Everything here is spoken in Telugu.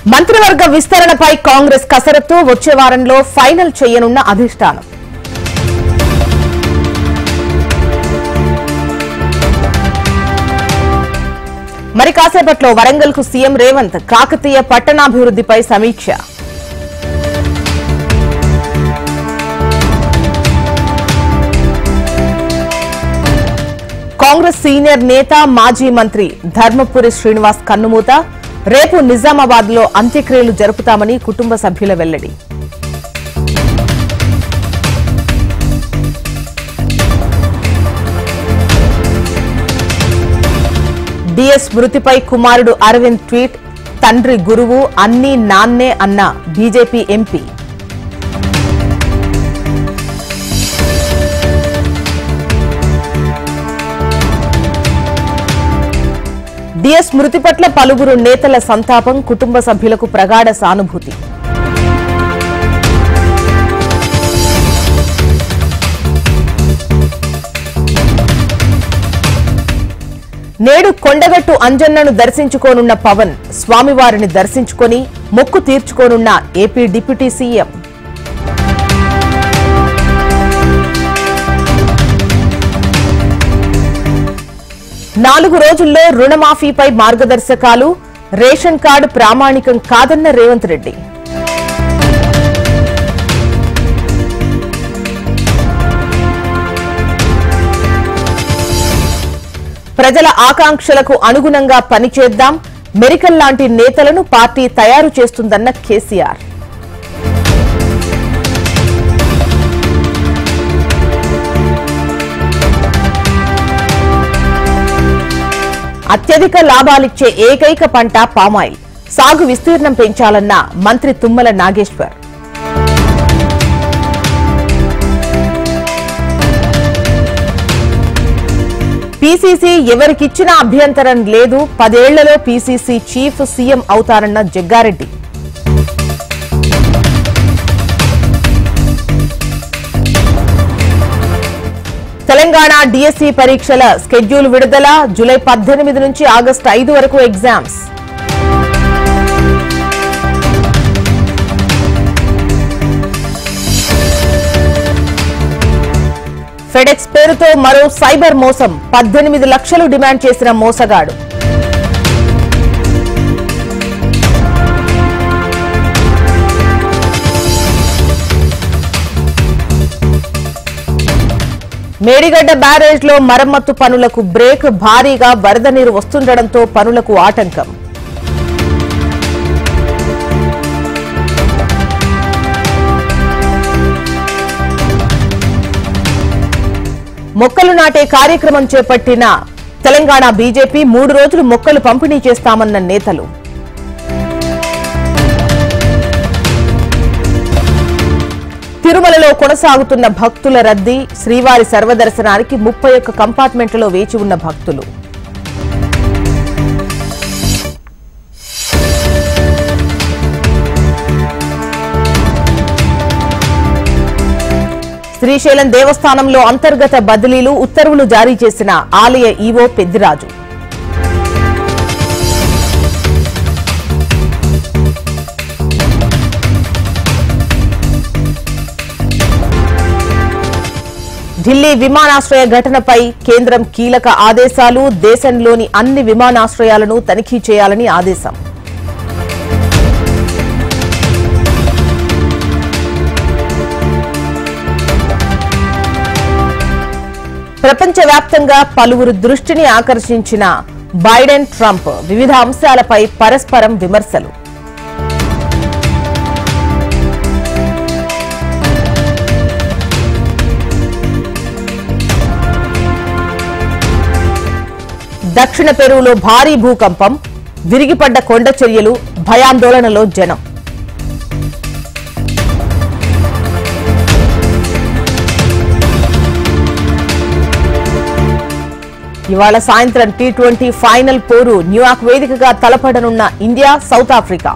మంత్రివర్గ విస్తరణపై కాంగ్రెస్ కసరత్తు వచ్చే వారంలో ఫైనల్ చేయనున్న అధిష్టానం. మరి కాసేపట్లో వరంగల్కు సీఎం రేవంత్ కాకతీయ పట్టణాభివృద్ధిపై సమీక్ష. కాంగ్రెస్ సీనియర్ నేత మాజీ మంత్రి ధర్మపురి శ్రీనివాస్ కన్నుమూత. రేపు నిజామాబాద్ లో అంత్యక్రియలు జరుపుతామని కుటుంబ సభ్యుల వెల్లడి. డిఎస్ మృతిపై కుమారుడు అరవింద్ ట్వీట్. తండ్రి గురువు, అన్నీ నాన్నే అన్న బీజేపీ ఎంపీ. డిఎస్ మృతి పట్ల పలువురు నేతల సంతాపం, కుటుంబ సభ్యులకు ప్రగాఢ సానుభూతి. నేడు కొండగట్టు అంజన్నను దర్శించుకోనున్న పవన్, స్వామివారిని దర్శించుకొని మొక్కు తీర్చుకోనున్న ఏపీ డిప్యూటీ సీఎం. నాలుగు రోజుల్లో రుణమాఫీపై మార్గదర్శకాలు. రేషన్ కార్డు ప్రామాణికం కాదన్న రేవంత్ రెడ్డి. ప్రజల ఆకాంక్షలకు అనుగుణంగా పనిచేద్దాం. మెరికల్ లాంటి నేతలను పార్టీ తయారు చేస్తుందన్న కేసీఆర్. అత్యధిక లాభాలిచ్చే ఏకైక పంట పామాయిల్. సాగు విస్తీర్ణం పెంచాలన్న మంత్రి తుమ్మల నాగేశ్వర్. పీసీసీ ఎవరికిచ్చినా అభ్యంతరం లేదు. 10 ఏళ్లలో పీసీసీ చీఫ్ సీఎం అవుతారన్న జగ్గారెడ్డి. తెలంగాణ డిఎస్సి పరీక్షల స్కెడ్యూల్ విడుదల. జూలై 18 నుంచి ఆగస్టు 5 వరకు ఎగ్జామ్స్. ఫెడెక్స్ పేరుతో మరో సైబర్ మోసం. 18 లక్షలు డిమాండ్ చేసిన మోసగాడు. మేడిగడ్డ బ్యారేజ్ లో మరమ్మత్తు పనులకు బ్రేక్. భారీగా వరద నీరు వస్తుండటంతో పనులకు ఆటంకం. మొక్కలు నాటే కార్యక్రమం చేపట్టిన తెలంగాణ బీజేపీ 3 రోజులు మొక్కలు పంపిణీ చేస్తామన్న నేతలు. తిరుమలలో కొనసాగుతున్న భక్తుల రద్దీ. శ్రీవారి సర్వదర్శనానికి 31 కంపార్ట్మెంట్లలో వేచి ఉన్న భక్తులు. శ్రీశైలం దేవస్థానంలో అంతర్గత బదిలీలు. ఉత్తర్వులు జారీ చేసిన ఆలయ ఈవో పెద్దిరాజు. ఢిల్లీ విమానాశ్రయ ఘటనపై కేంద్రం కీలక ఆదేశాలు. దేశంలోని అన్ని విమానాశ్రయాలను తనిఖీ చేయాలని ఆదేశం. ప్రపంచవ్యాప్తంగా పలువురు దృష్టిని ఆకర్షించిన బైడెన్ ట్రంప్ వివిధ అంశాలపై పరస్పరం విమర్శలు. దక్షిణ పెరువులో భారీ భూకంపం. విరిగిపడ్డ కొండ చర్యలు. భయాందోళనలో జనం. ఇవాళ సాయంత్రం T20 ఫైనల్ పోరు. న్యూయార్క్ వేదికగా తలపడనున్న ఇండియా, సౌత్ ఆఫ్రికా.